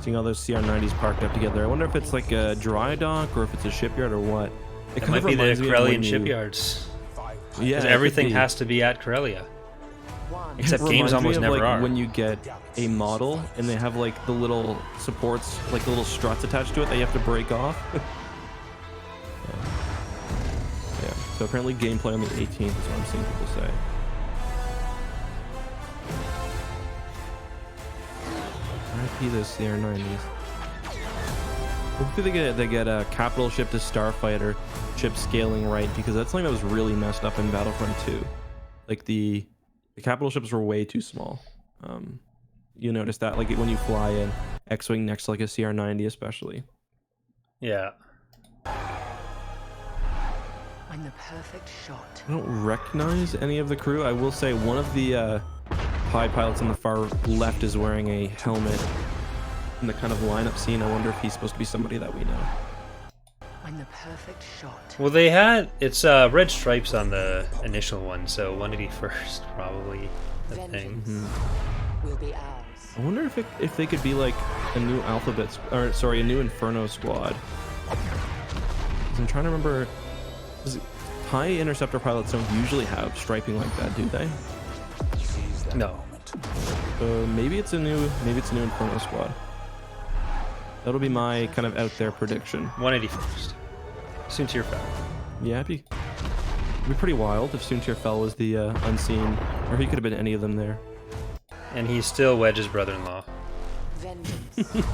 Seeing all those CR90s parked up together. I wonder if it's like a dry dock or if it's a shipyard or what. It It kind might of be the reminds me of when Corellian you- shipyards. Yeah, Because it everything could be. has to be at Corellia. One Except It games reminds me almost of, never like, are. when you get a model and they have like the little supports, like the little struts attached to it that you have to break off. Yeah. So apparently gameplay on the 18th is what I'm seeing people say. RIP those CR90s. Hopefully they get a capital ship to starfighter ship scaling right, because that's something that was really messed up in Battlefront 2. Like the capital ships were way too small. You notice that like when you fly in X-wing next to like a CR90 especially. Yeah. I'm the perfect shot. I don't recognize any of the crew. I will say one of the PI pilots on the far left is wearing a helmet in the kind of lineup scene. I wonder if he's supposed to be somebody that we know. I'm the perfect shot. Well, it's red stripes on the initial one, so 181st probably the thing. Vengeance will be ours. I wonder if they could be like a new a new Inferno squad. 'Cause I'm trying to remember. High interceptor pilots don't usually have striping like that, do they? No. Maybe it's a new Inferno squad. That'll be my kind of out there prediction. 181st. Soontir Fel. Yeah, it'd be pretty wild if Soontir Fel was the unseen, or he could have been any of them there. And he's still Wedge's brother-in-law. Vengeance.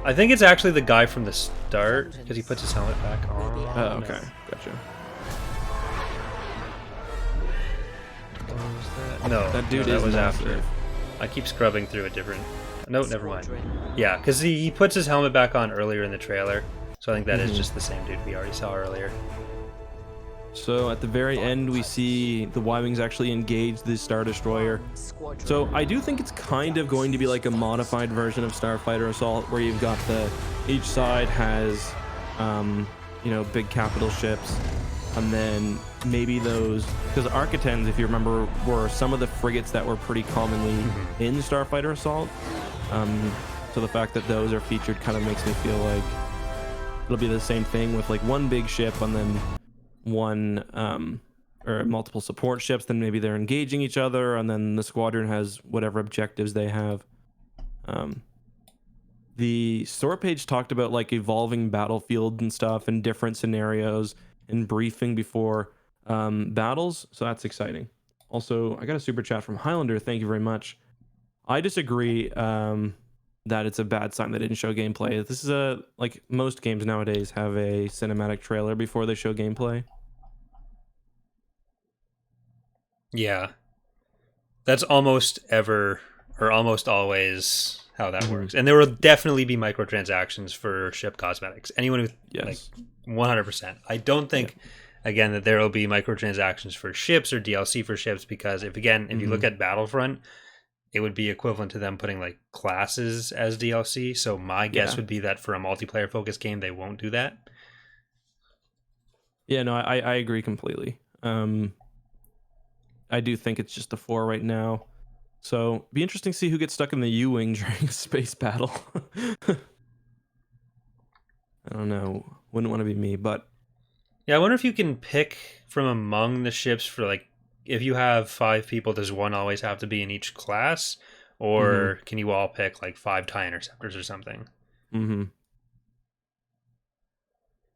I think it's actually the guy from the start, because he puts his helmet back on. Oh, okay. Gotcha. What was that? No, That dude no, is that was massive. after. I keep scrubbing through a different... No, never mind. Squadron. Yeah, because he puts his helmet back on earlier in the trailer, so I think that is just the same dude we already saw earlier. So at the very end, we see the Y-Wings actually engage the Star Destroyer. Squadron. So I do think it's kind of going to be like a modified version of Starfighter Assault, where you've got each side has, big capital ships, and then maybe those, because Architens, if you remember, were some of the frigates that were pretty commonly in Starfighter Assault. So the fact that those are featured kind of makes me feel like it'll be the same thing with like one big ship and then one or multiple support ships. Then maybe they're engaging each other, and then the squadron has whatever objectives they have. The store page talked about like evolving battlefield and stuff and different scenarios and briefing before battles, so that's exciting. Also, I got a super chat from Highlander. Thank you very much. I disagree that it's a bad sign they didn't show gameplay. This is like most games nowadays have a cinematic trailer before they show gameplay. Yeah. That's almost always how that works. And there will definitely be microtransactions for ship cosmetics. Anyone who, Yes. 100%. I don't think, again, that there will be microtransactions for ships or DLC for ships, because if you look at Battlefront, it would be equivalent to them putting like classes as DLC. So my guess would be that for a multiplayer focused game, they won't do that. Yeah, no, I agree completely. I do think it's just the 4 right now. So be interesting to see who gets stuck in the U-Wing during a space battle. I don't know. Wouldn't want to be me, but Yeah, I wonder if you can pick from among the ships for like, if you have 5 people, does one always have to be in each class? Or can you all pick like 5 TIE interceptors or something?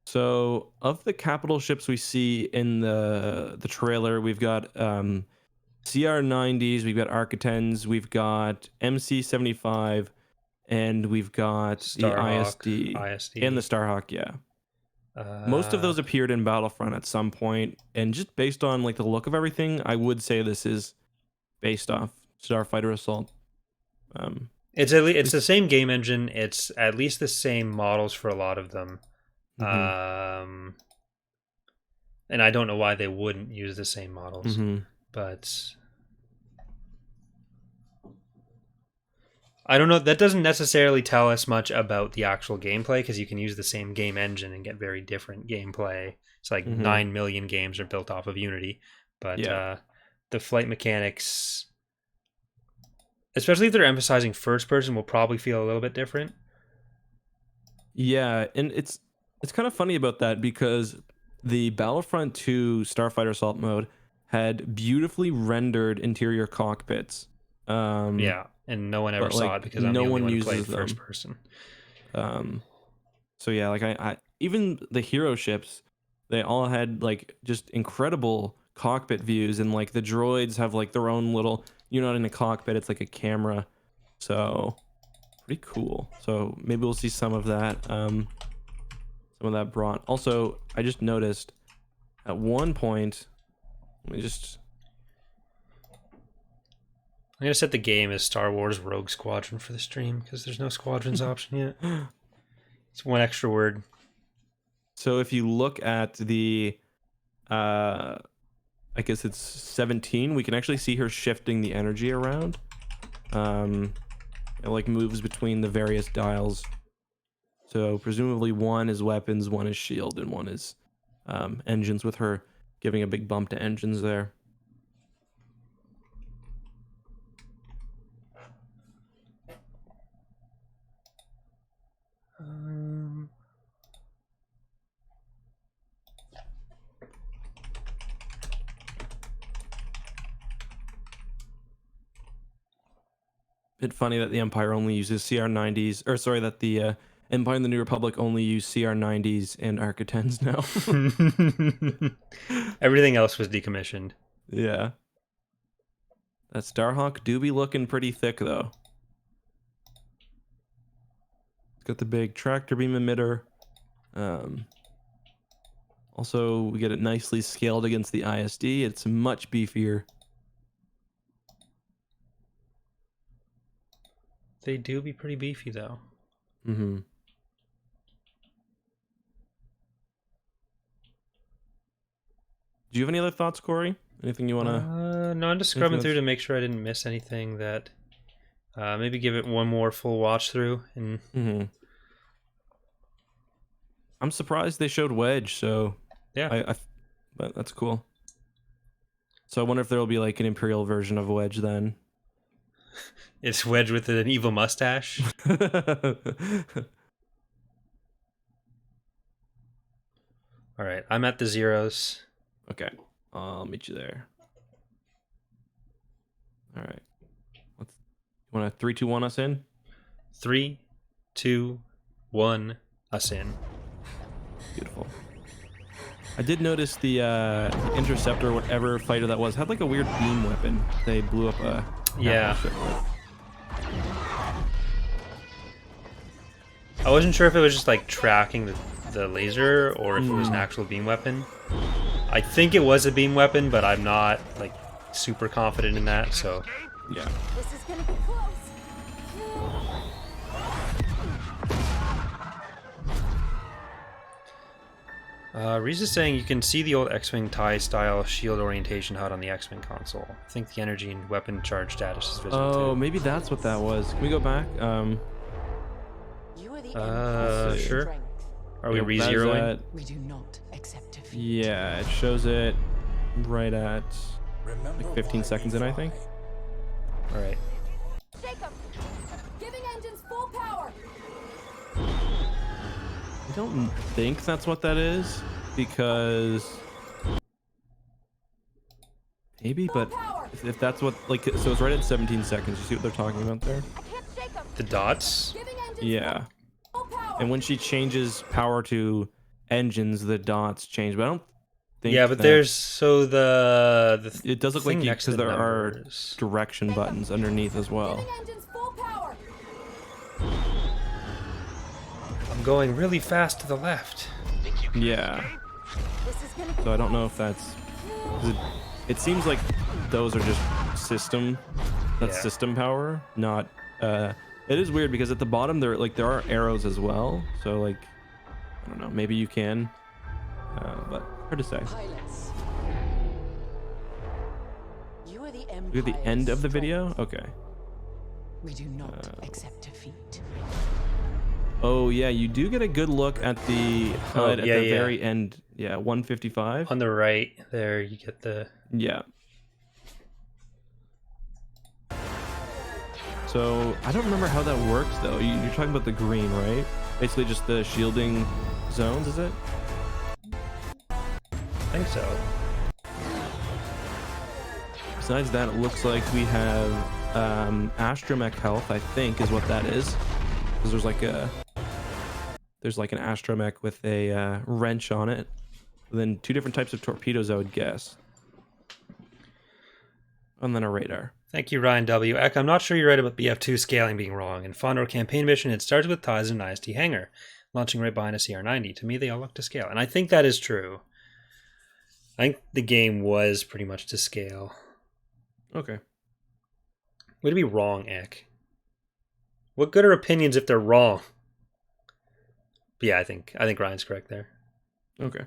So of the capital ships we see in the trailer, we've got CR90s, we've got Architens, we've got MC-75, and we've got Starhawk, the ISD. and the Starhawk, yeah. Most of those appeared in Battlefront at some point, and just based on like the look of everything, I would say this is based off Starfighter Assault. It's the same game engine. It's at least the same models for a lot of them. And I don't know why they wouldn't use the same models, but I don't know. That doesn't necessarily tell us much about the actual gameplay, because you can use the same game engine and get very different gameplay. It's like 9 million games are built off of Unity, but the flight mechanics, especially if they're emphasizing first person, will probably feel a little bit different. Yeah, and it's kind of funny about that, because the Battlefront 2 Starfighter Assault mode had beautifully rendered interior cockpits. Yeah, and no one ever but, saw like, it because I'm no the only one one who played uses first them. person. So yeah, like I even the hero ships, they all had like just incredible cockpit views, and like the droids have like their own little, you're not in a cockpit, it's like a camera. So pretty cool. So maybe we'll see some of that. Some of that brought. Also, I just noticed at one point, let me just I'm gonna set the game as Star Wars Rogue Squadron for the stream because there's no Squadrons option yet. It's one extra word. So if you look at the I guess it's 17, we can actually see her shifting the energy around. It like moves between the various dials. So presumably one is weapons, one is shield, and one is engines, with her giving a big bump to engines there. Bit funny that the Empire only uses CR90s, or sorry, that the Empire and the New Republic only use CR90s and Arca 10s now. Everything else was decommissioned. Yeah. That Starhawk do be looking pretty thick though. It's got the big tractor beam emitter. Also, we get it nicely scaled against the ISD. It's much beefier. They do be pretty beefy though. Mm-hmm. Do you have any other thoughts, Corey? Anything you wanna? No, I'm just scrubbing through to make sure I didn't miss anything that. Maybe give it one more full watch through and. Mm-hmm. I'm surprised they showed Wedge, so yeah, but that's cool. So I wonder if there will be like an Imperial version of Wedge then. It's Wedge with an evil mustache. All right, I'm at the zeros. Okay, I'll meet you there. All right, you want to 3, 2, 1 us in? 3, 2, 1, us in. Beautiful. I did notice the interceptor, whatever fighter that was, had like a weird beam weapon. They blew up a ship with. I wasn't sure if it was just like tracking the laser or if it was an actual beam weapon. I think it was a beam weapon, but I'm not like super confident in that, so Yeah. This is gonna be close. Reese is saying you can see the old X-Wing TIE style shield orientation HUD on the X-Wing console. I think the energy and weapon charge status is visible too. Oh, maybe that's what that was. Can we go back? You are the Empire's sure. strength. Are we Yep, that is re-zeroing? at- We do not accept defeat. Yeah, it shows it right at Remember like 15 why seconds we in, I fly. think. All right. Shake 'em. Giving engines full power. I don't think that's what that is, because maybe, but if that's what, like, so it's right at 17 seconds. You see what they're talking about there? I can't shake 'em. The dots? Giving engines Yeah. full power. And when she changes power to engines, the dots change. But I don't think. Yeah, but that- there's so the It does look like thing you, next to because the there are numbers. direction buttons underneath as well. Giving engines full power. I'm going really fast to the left. Think you can Yeah. escape? This is gonna be So I don't know if that's. 'Cause it seems like those are just system. That's Yeah. system power, not. It is weird because at the bottom there are arrows as well. So like, I don't know. Maybe you can, but hard to say. Pilots. You are the Empire's Look at the end of the video. strength. Okay. We do not accept defeat. Oh yeah, you do get a good look at the HUD at yeah, the yeah. very end. Yeah, 155. On the right there, you get the. Yeah. So I don't remember how that works though. You're talking about the green, right? Basically just the shielding zones, is it? I think so. besides that, it looks like we have astromech health, I think is what that is, because there's like an astromech with a wrench on it, then 2 different types of torpedoes, I would guess, and then a radar. Thank you, Ryan W. Eck, I'm not sure you're right about BF2 scaling being wrong. In Fondor campaign mission, it starts with ties in an IST hangar, launching right behind a CR-90. To me, they all look to scale, and I think that is true. I think the game was pretty much to scale. Okay. Would it be wrong, Eck? What good are opinions if they're wrong? But yeah, I think Ryan's correct there. Okay.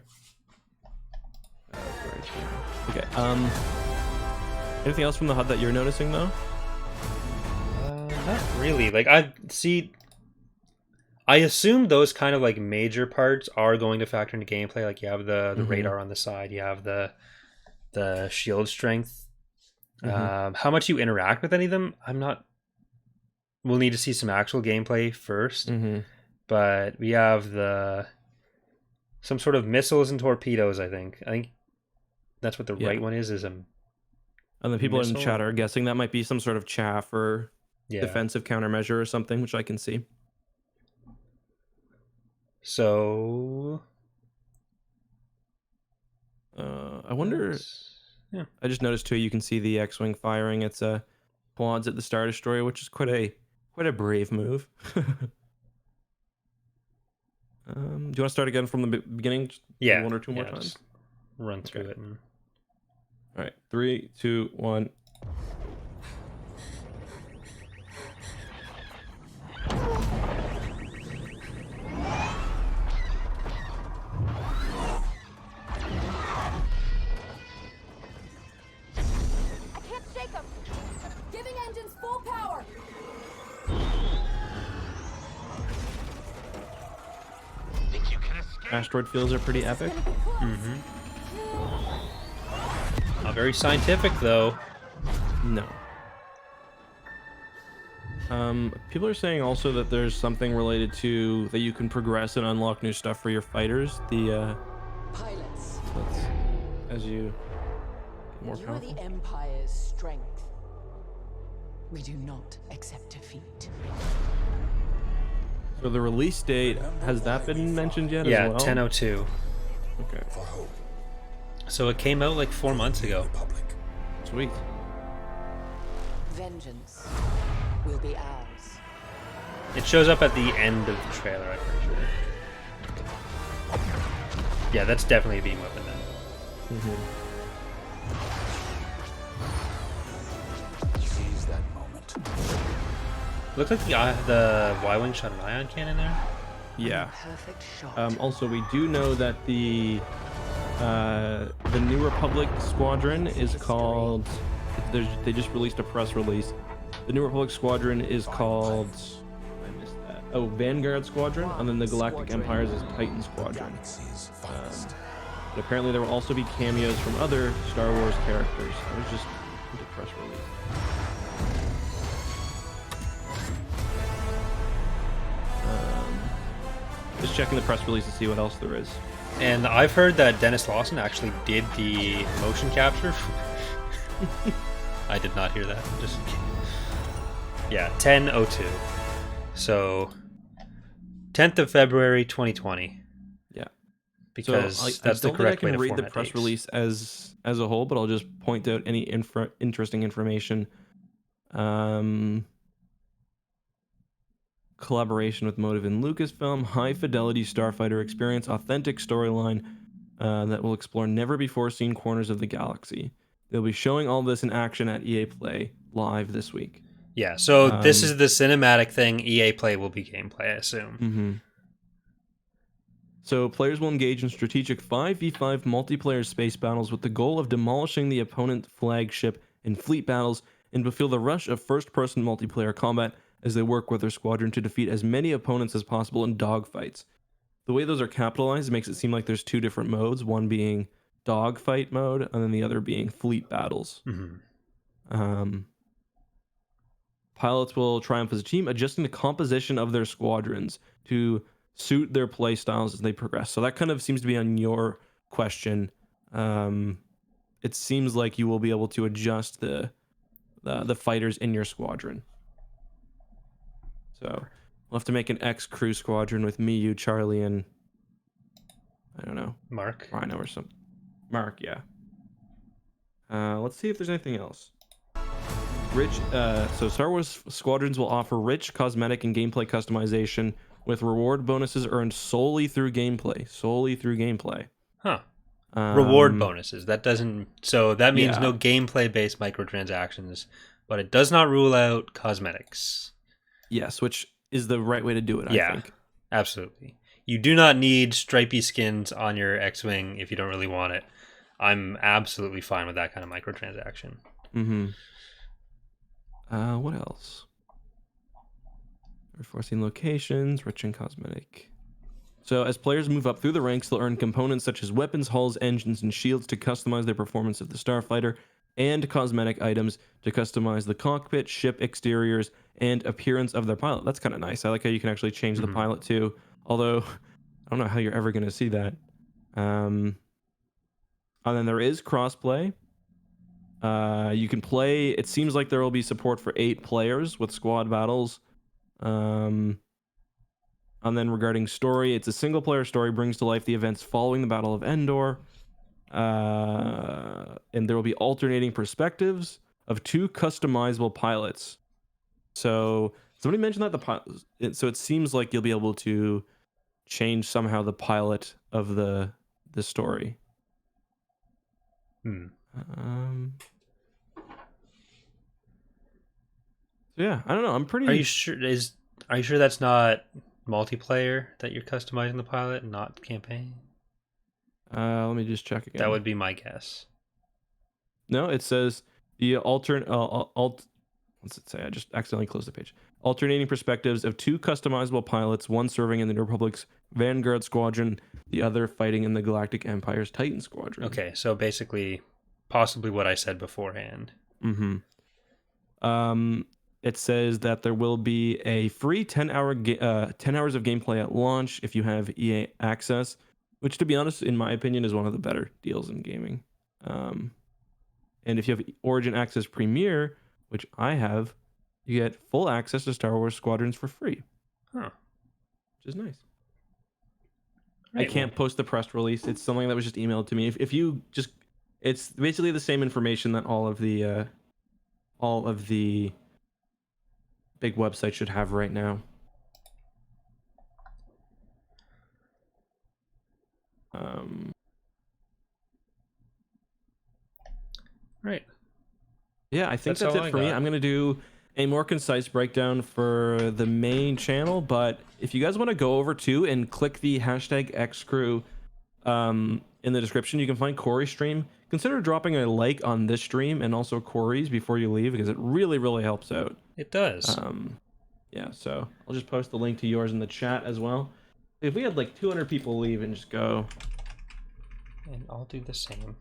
Okay. Anything else from the HUD that you're noticing though? Not really. Like I assume those kind of like major parts are going to factor into gameplay. Like you have the radar on the side, you have the shield strength. How much you interact with any of them, we'll need to see some actual gameplay first. But we have some sort of missiles and torpedoes, I think that's what the right one is and the people missile? in chat are guessing that might be some sort of chaff or defensive countermeasure or something, which I can see. So I wonder. Yeah, I just noticed too. You can see the X-wing firing. It's quads at the Star Destroyer, which is quite a brave move. Do you want to start again from the beginning? Yeah, 1 or 2 more times. Run through it. All right, 3, 2, 1. Giving engines full power. Think you can escape? Asteroid fields are pretty epic. Not very scientific though. No. People are saying also that there's something related to that you can progress and unlock new stuff for your fighters. The Pilots, as you get more you are powerful. the Empire's strength. We do not accept defeat. So the release date, has that been mentioned yet? Yeah, as well? 1002. Okay. For hope, So it came out like 4 months ago. Republic. Sweet. Vengeance will be ours. It shows up at the end of the trailer, I'm pretty sure. Yeah, that's definitely a beam weapon then. Seize that moment. Looks like the Y-wing shot an ion cannon there. Yeah. Perfect shot. Also, we do know that the New Republic Squadron is called. They just released a press release. The New Republic Squadron is called. I missed that. Oh, Vanguard Squadron, and then the Galactic Empires is Titan Squadron. Galaxy's finest. But apparently, there will also be cameos from other Star Wars characters. I was just the press release. Just checking the press release to see what else there is. And I've heard that Dennis Lawson actually did the motion capture. I did not hear that. Just yeah, 10:02. So 10th of February 2020. Yeah. Because so that's the correct way to I can read the format press dates. release as a whole, but I'll just point out any interesting information. Collaboration with Motive and Lucasfilm, high fidelity starfighter experience, authentic storyline that will explore never before seen corners of the galaxy. They'll be showing all this in action at EA Play live this week. Yeah, so this is the cinematic thing. EA Play will be gameplay, I assume. So players will engage in strategic 5v5 multiplayer space battles with the goal of demolishing the opponent flagship in fleet battles and will feel the rush of first-person multiplayer combat as they work with their squadron to defeat as many opponents as possible in dogfights. The way those are capitalized makes it seem like there's 2 different modes, one being dogfight mode and then the other being fleet battles. Pilots will triumph as a team, adjusting the composition of their squadrons to suit their play styles as they progress. So that kind of seems to be on your question. it seems like you will be able to adjust the fighters in your squadron. So we'll have to make an X crew squadron with me, you, Charlie, and I don't know, Mark. Rhino or something. Mark, yeah. Let's see if there's anything else. So Star Wars Squadrons will offer rich cosmetic and gameplay customization with reward bonuses earned solely through gameplay. Huh. Reward bonuses. That doesn't. So that means Yeah. no gameplay-based microtransactions, but it does not rule out cosmetics. Yes, which is the right way to do it, I Yeah, think. absolutely. You do not need stripy skins on your X-Wing if you don't really want it. I'm absolutely fine with that kind of microtransaction. Mm-hmm. What else? Reinforcing locations, rich and cosmetic. So as players move up through the ranks, they'll earn components such as weapons, hulls, engines, and shields to customize their performance of the starfighter, and cosmetic items to customize the cockpit, ship exteriors, and appearance of their pilot. That's kind of nice. I like how you can actually change the pilot too. Although, I don't know how you're ever going to see that. And then there is crossplay. You can play. It seems like there will be support for 8 players with squad battles. And then regarding story, it's a single player story, brings to life the events following the Battle of Endor. And there will be alternating perspectives of 2 customizable pilots. So somebody mentioned that the pilot. So it seems like you'll be able to change somehow the pilot of the story. So yeah, I don't know. I'm pretty. Are you sure that's not multiplayer that you're customizing the pilot and not campaign? Let me just check again. That would be my guess. No, it says the alternate. What's it say? I just accidentally closed the page. Alternating perspectives of 2 customizable pilots, one serving in the Republic's Vanguard Squadron, the other fighting in the Galactic Empire's Titan Squadron. Okay, so basically, possibly what I said beforehand. Mm-hmm. It says that there will be a free 10 hours of gameplay at launch if you have EA access, which, to be honest, in my opinion, is one of the better deals in gaming. And if you have Origin Access Premier, which I have, you get full access to Star Wars Squadrons for free. Huh. Which is nice. Right, I can't post the press release. It's something that was just emailed to me. If you just, it's basically the same information that all of the big websites should have right now. Right. Yeah, I think that's all it I for me. got. I'm going to do a more concise breakdown for the main channel, but if you guys want to go over to and click the hashtag XCrew in the description, you can find Corey's stream. Consider dropping a like on this stream and also Corey's before you leave, because it really, really helps out. It does. Yeah, so I'll just post the link to yours in the chat as well. If we had like 200 people leave and just go. And I'll do the same.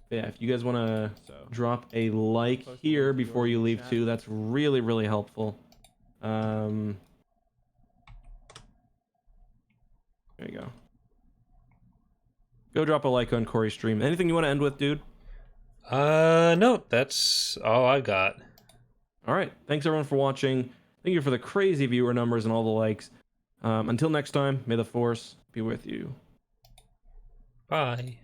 Yeah, if you guys want to drop a like here before you leave too, that's really, really helpful. There you go. Go drop a like on Corey's stream. Anything you want to end with, dude? No, that's all I got. All right. Thanks everyone for watching. Thank you for the crazy viewer numbers and all the likes. Until next time, may the Force be with you. Bye.